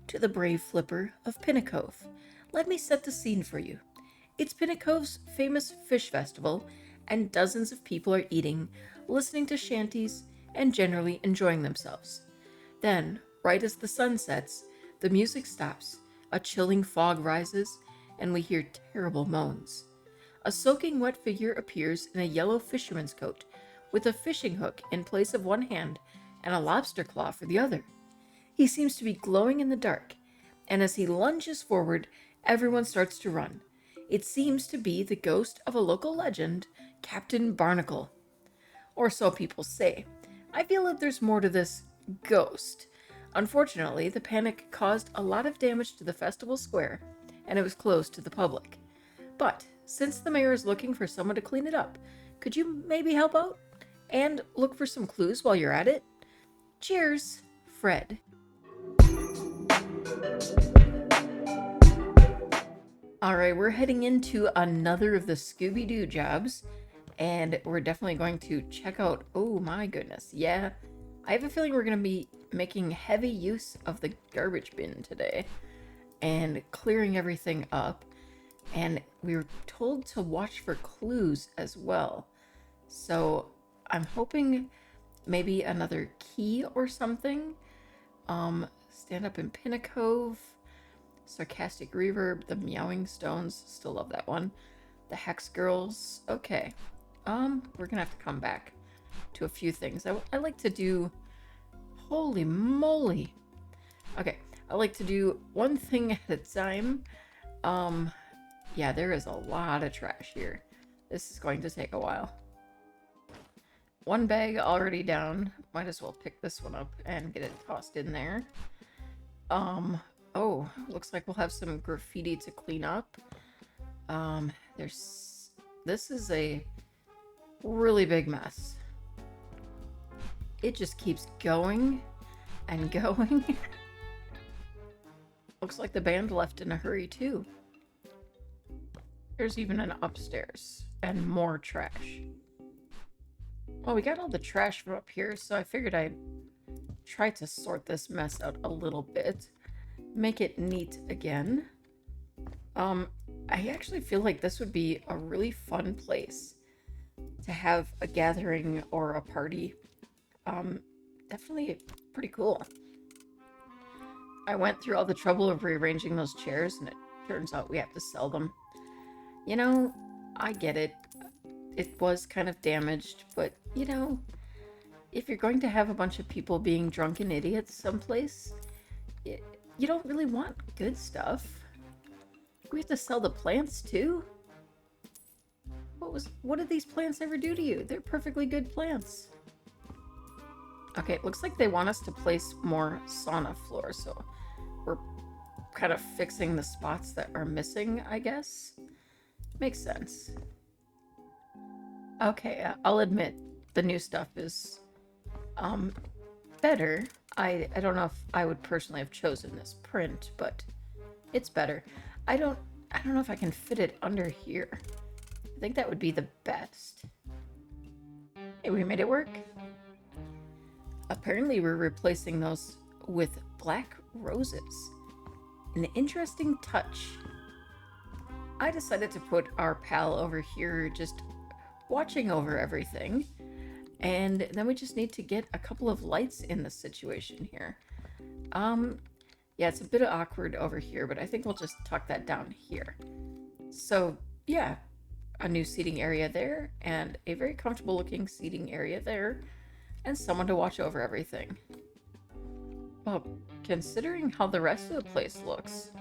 to the brave flipper of Pinnacove. Let me set the scene for you. It's Pinnacove's famous fish festival, and dozens of people are eating, listening to shanties, and generally enjoying themselves. Then, right as the sun sets, the music stops, a chilling fog rises, and we hear terrible moans. A soaking wet figure appears in a yellow fisherman's coat, with a fishing hook in place of one hand and a lobster claw for the other. He seems to be glowing in the dark, and as he lunges forward, everyone starts to run. It seems to be the ghost of a local legend, Captain Barnacle. Or so people say. I feel that there's more to this ghost. Unfortunately, the panic caused a lot of damage to the festival square, and it was closed to the public. But since the mayor is looking for someone to clean it up, could you maybe help out? And look for some clues while you're at it? Cheers, Fred. Alright, we're heading into another of the Scooby-Doo jobs, and we're definitely going to check out, oh my goodness, yeah, I have a feeling we're going to be making heavy use of the garbage bin today, and clearing everything up, and we were told to watch for clues as well, so I'm hoping maybe another key or something. Stand up in Pinnacove, Sarcastic Reverb, the Meowing Stones, still love that one. The Hex Girls, okay. We're gonna have to come back to a few things. I like to do, holy moly. Okay, I like to do one thing at a time. Yeah, there is a lot of trash here. This is going to take a while. One bag already down. Might as well pick this one up and get it tossed in there. Oh, looks like we'll have some graffiti to clean up. This is a really big mess. It just keeps going and going. Looks like the band left in a hurry too. There's even an upstairs and more trash. Well, we got all the trash from up here, so I figured I'd try to sort this mess out a little bit. Make it neat again. I actually feel like this would be a really fun place to have a gathering or a party. Definitely pretty cool. I went through all the trouble of rearranging those chairs, and it turns out we have to sell them. You know, I get it. It was kind of damaged, but, you know, if you're going to have a bunch of people being drunken idiots someplace, you don't really want good stuff. We have to sell the plants too? What did these plants ever do to you? They're perfectly good plants. Okay, it looks like they want us to place more sauna floor, so we're kind of fixing the spots that are missing, I guess. Makes sense. Okay, I'll admit the new stuff is better. I don't know if I would personally have chosen this print, but it's better. I don't know if I can fit it under here. I think that would be the best. Hey, we made it work. Apparently we're replacing those with black roses. An interesting touch. I decided to put our pal over here just watching over everything. And then we just need to get a couple of lights in the situation here. Yeah, it's a bit awkward over here, but I think we'll just tuck that down here. So, yeah, a new seating area there, and a very comfortable looking seating area there, and someone to watch over everything. Well, considering how the rest of the place looks,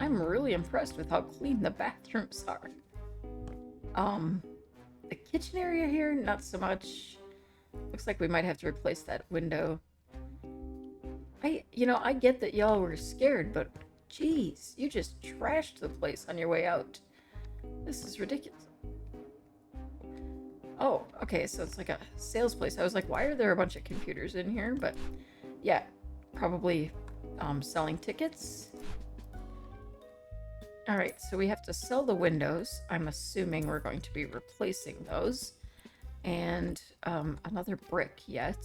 I'm really impressed with how clean the bathrooms are. The kitchen area here, not so much. Looks like we might have to replace that window. I get that y'all were scared, but geez, you just trashed the place on your way out. This is ridiculous. Oh, okay, so it's like a sales place. I was like, why are there a bunch of computers in here? But yeah, probably selling tickets. All right, so we have to sell the windows. I'm assuming we're going to be replacing those. And another brick yet.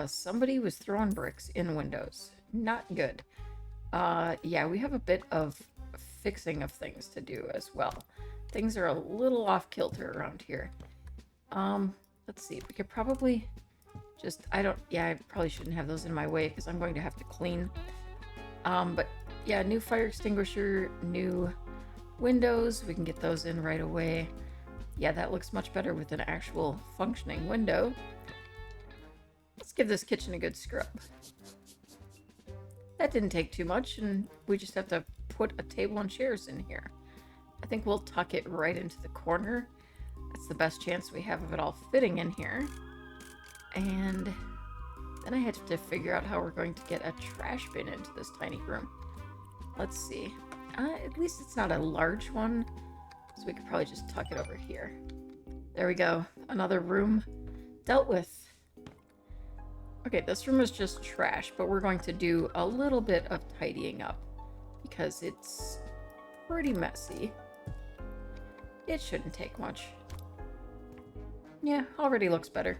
Somebody was throwing bricks in windows. Not good. Yeah, we have a bit of fixing of things to do as well. Things are a little off kilter around here. Let's see. We could probably just, yeah, I probably shouldn't have those in my way because I'm going to have to clean. But yeah, new fire extinguisher, new windows. We can get those in right away. Yeah, that looks much better with an actual functioning window. Let's give this kitchen a good scrub. That didn't take too much, and we just have to put a table and chairs in here. I think we'll tuck it right into the corner. That's the best chance we have of it all fitting in here. And then I had to figure out how we're going to get a trash bin into this tiny room. Let's see. At least it's not a large one, so we could probably just tuck it over here. There we go. Another room dealt with. Okay, this room is just trash, but we're going to do a little bit of tidying up because it's pretty messy. It shouldn't take much. Yeah, already looks better.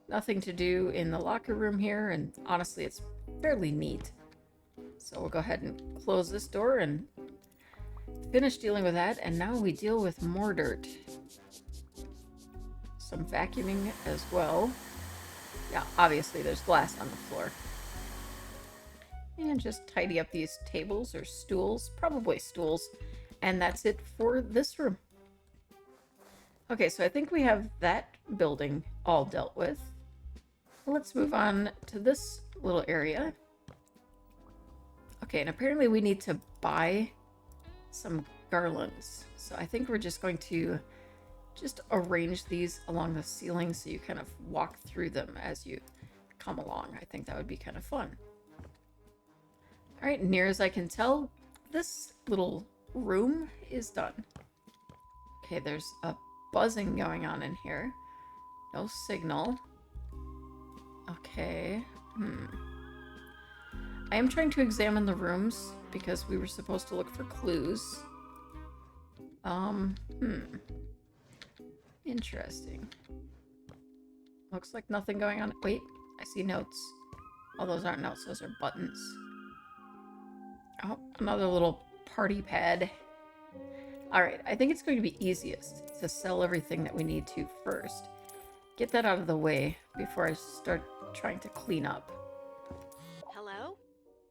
Nothing to do in the locker room here, and honestly, it's fairly neat. So we'll go ahead and close this door and finish dealing with that, and now we deal with more dirt. Some vacuuming as well. Yeah, obviously there's glass on the floor. And just tidy up these tables or stools, probably stools, and that's it for this room. Okay, so I think we have that building all dealt with. Let's move on to this little area. Okay, and apparently we need to buy some garlands. So I think we're just going to just arrange these along the ceiling so you kind of walk through them as you come along. I think that would be kind of fun. All right, near as I can tell, this little room is done. Okay, there's a buzzing going on in here. No signal. Okay. I am trying to examine the rooms because we were supposed to look for clues. Interesting. Looks like nothing going on. Wait, I see notes. Oh, those aren't notes, those are buttons. Oh, another little party pad. Alright, I think it's going to be easiest to sell everything that we need to first. Get that out of the way before I start trying to clean up. Hello?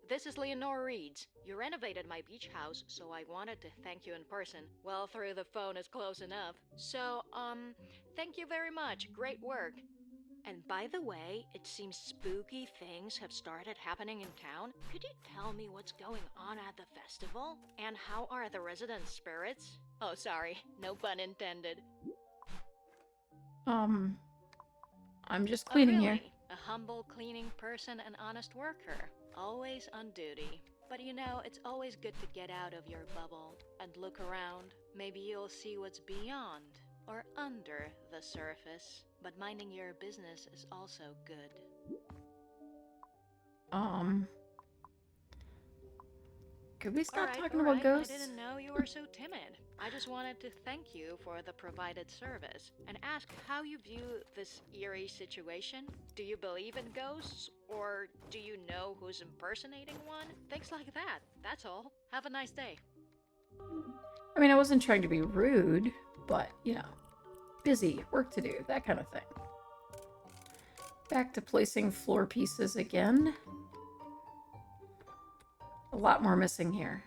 This is Leonore Reeds. You renovated my beach house, so I wanted to thank you in person. Well, through the phone is close enough. So, thank you very much. Great work. And by the way, it seems spooky things have started happening in town. Could you tell me what's going on at the festival? And how are the resident spirits? Oh, sorry. No pun intended. I'm just cleaning here. A humble cleaning person and honest worker. Always on duty. But you know, it's always good to get out of your bubble and look around. Maybe you'll see what's beyond or under the surface. But minding your business is also good. Could we stop talking about ghosts? I didn't know you were so timid. I just wanted to thank you for the provided service and ask how you view this eerie situation. Do you believe in ghosts? Or do you know who's impersonating one? Things like that. That's all. Have a nice day. I mean, I wasn't trying to be rude, but, you know, busy, work to do, that kind of thing. Back to placing floor pieces again. A lot more missing here.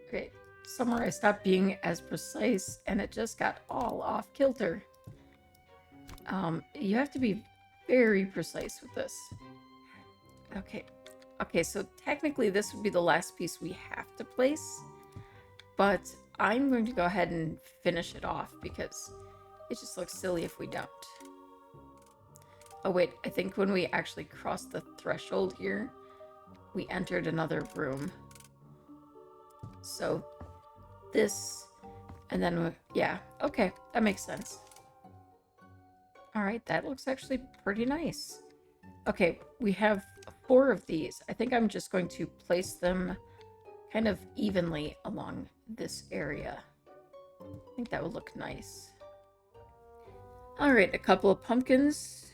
Okay, somewhere I stopped being as precise and it just got all off kilter. You have to be very precise with this. Okay, so technically this would be the last piece we have to place, but I'm going to go ahead and finish it off because it just looks silly if we don't. Oh wait, I think when we actually cross the threshold here, we entered another room. So this, and then, yeah, okay, that makes sense. All right, that looks actually pretty nice. Okay, we have 4 of these. I think I'm just going to place them kind of evenly along this area. I think that would look nice. All right, a couple of pumpkins.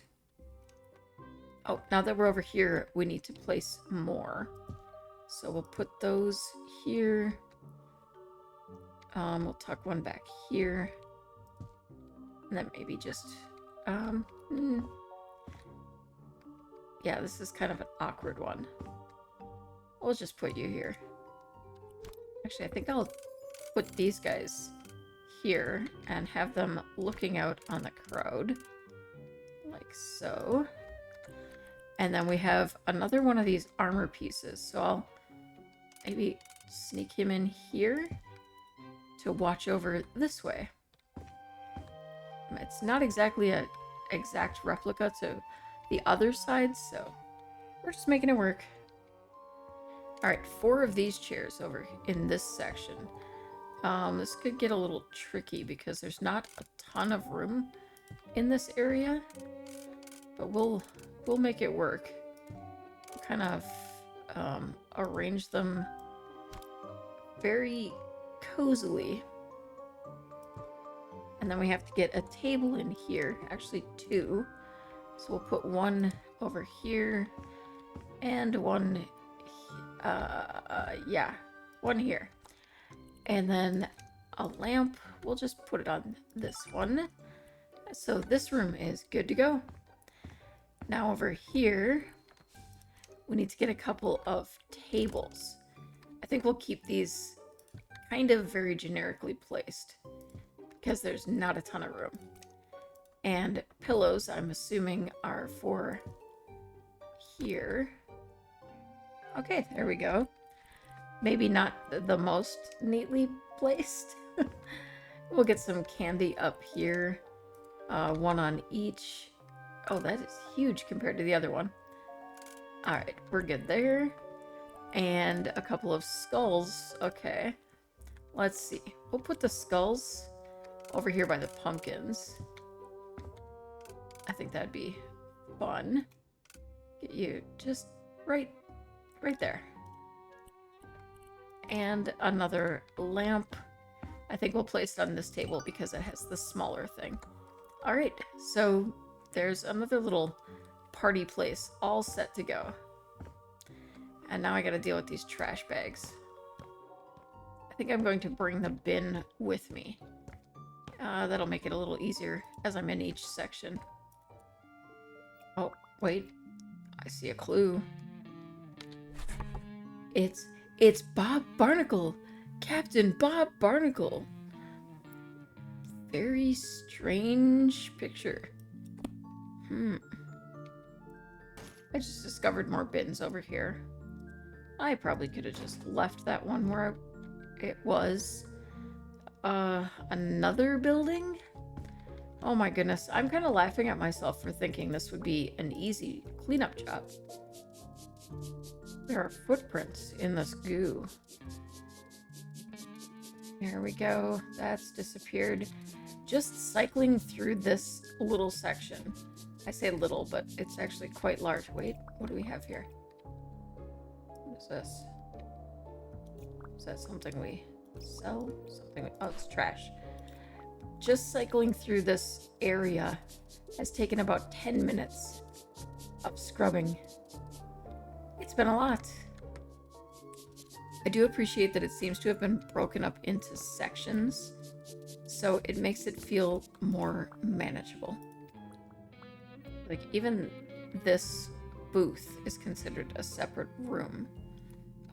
Oh, now that we're over here, we need to place more. So we'll put those here. We'll tuck one back here. And then maybe just, yeah, this is kind of an awkward one. We'll just put you here. Actually, I think I'll put these guys here and have them looking out on the crowd. Like so. And then we have another one of these armor pieces. So I'll maybe sneak him in here to watch over this way. It's not exactly an exact replica to the other side, so we're just making it work. Alright, 4 of these chairs over in this section. This could get a little tricky because there's not a ton of room in this area, but we'll make it work. We'll kind of arrange them very cozily. And then we have to get a table in here, actually 2. So we'll put one over here and one, yeah, one here. And then a lamp, we'll just put it on this one. So this room is good to go. Now over here, we need to get a couple of tables. I think we'll keep these kind of very generically placed because there's not a ton of room. And pillows, I'm assuming, are for here. Okay, there we go. Maybe not the most neatly placed. We'll get some candy up here. One on each. Oh, that is huge compared to the other one. Alright, we're good there. And a couple of skulls. Okay. Let's see. We'll put the skulls over here by the pumpkins. I think that'd be fun. Get you just right there. And another lamp. I think we'll place it on this table because it has the smaller thing. Alright, so there's another little party place all set to go. And now I gotta deal with these trash bags. I think I'm going to bring the bin with me. That'll make it a little easier as I'm in each section. Oh, wait. I see a clue. It's Bob Barnacle! Captain Bob Barnacle! Very strange picture. I just discovered more bins over here. I probably could have just left that one where it was. Another building? Oh my goodness, I'm kind of laughing at myself for thinking this would be an easy cleanup job. There are footprints in this goo. There we go. That's disappeared. Just cycling through this little section. I say little, but it's actually quite large. Wait, what do we have here? What is this? Is that something we sell? Oh, it's trash. Just cycling through this area has taken about 10 minutes of scrubbing. It's been a lot. I do appreciate that it seems to have been broken up into sections, so it makes it feel more manageable. Like, even this booth is considered a separate room.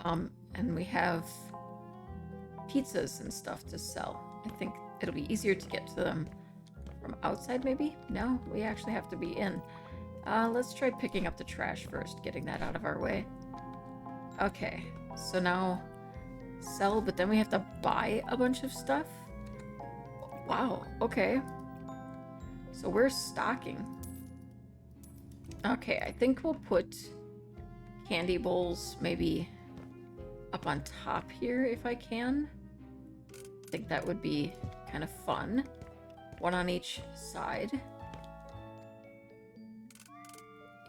And we have pizzas and stuff to sell. I think it'll be easier to get to them from outside, maybe? No, we actually have to be in. Let's try picking up the trash first, getting that out of our way. Okay, so now sell, but then we have to buy a bunch of stuff? Wow, okay. So we're stocking. Okay, I think we'll put candy bowls maybe up on top here if I can. I think that would be kind of fun. One on each side.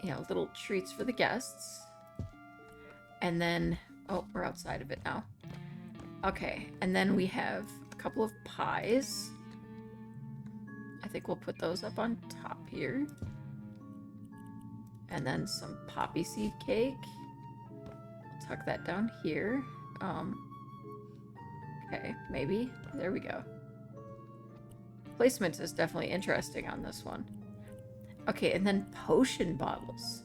You know, little treats for the guests. And then, oh, we're outside of it now. Okay, and then we have a couple of pies. I think we'll put those up on top here. And then some poppy seed cake. Tuck that down here. Okay, maybe. There we go. Placement is definitely interesting on this one. Okay, and then potion bottles.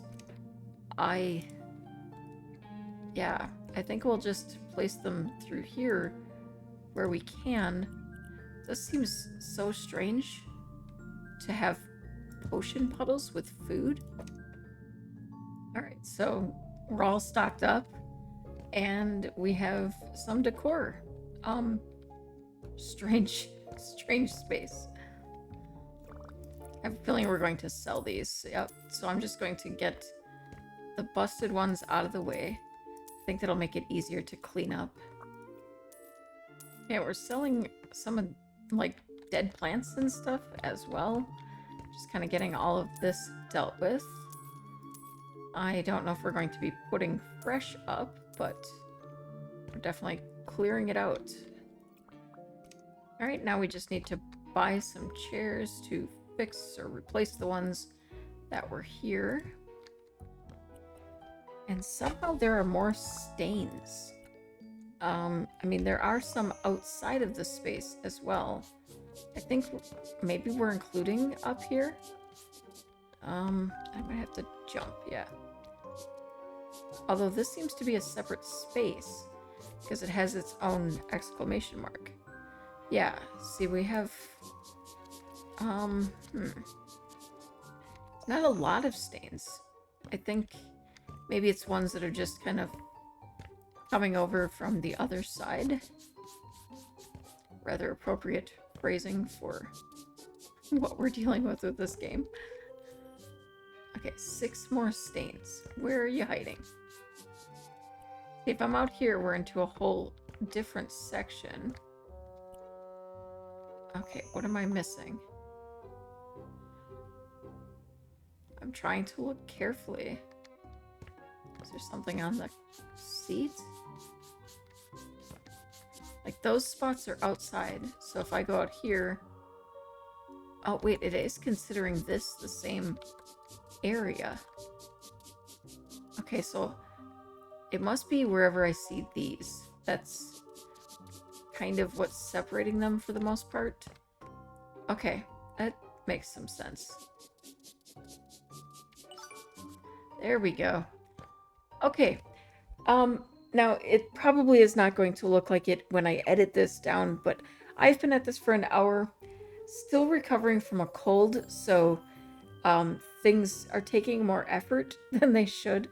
Yeah, I think we'll just place them through here where we can. This seems so strange to have potion bottles with food. Alright, so we're all stocked up and we have some decor. Strange space. I have a feeling we're going to sell these. Yep, so I'm just going to get the busted ones out of the way. I think that'll make it easier to clean up. Okay, we're selling some of, like, dead plants and stuff as well. Just kind of getting all of this dealt with. I don't know if we're going to be putting fresh up, but we're definitely clearing it out. Alright, now we just need to buy some chairs to fix or replace the ones that were here. And somehow there are more stains. I mean, there are some outside of the space as well. I think maybe we're including up here. I might have to jump, yeah. Although this seems to be a separate space because it has its own exclamation mark. Yeah, see, we have not a lot of stains. I think maybe it's ones that are just kind of coming over from the other side. Rather appropriate phrasing for what we're dealing with this game. Okay, 6 more stains. Where are you hiding? If I'm out here, we're into a whole different section. Okay, what am I missing? I'm trying to look carefully. Is there something on the seat? Like, those spots are outside, so if I go out here... Oh, wait, it is considering this the same area. Okay, so it must be wherever I see these. That's kind of what's separating them for the most part. Okay, that makes some sense. There we go. Okay, now it probably is not going to look like it when I edit this down, but I've been at this for an hour, still recovering from a cold, so things are taking more effort than they should.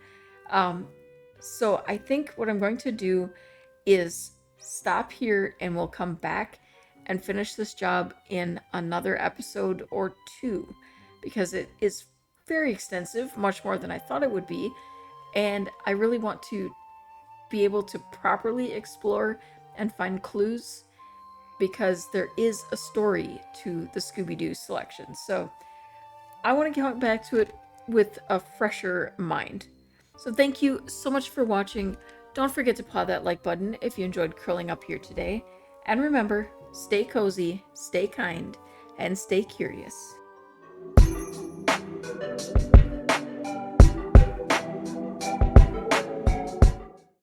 So I think what I'm going to do is stop here and we'll come back and finish this job in another episode or 2, because it is very extensive, much more than I thought it would be, and I really want to be able to properly explore and find clues, because there is a story to the Scooby-Doo selection. So I want to get back to it with a fresher mind. So thank you so much for watching. Don't forget to paw that like button if you enjoyed curling up here today. And remember, stay cozy, stay kind, and stay curious.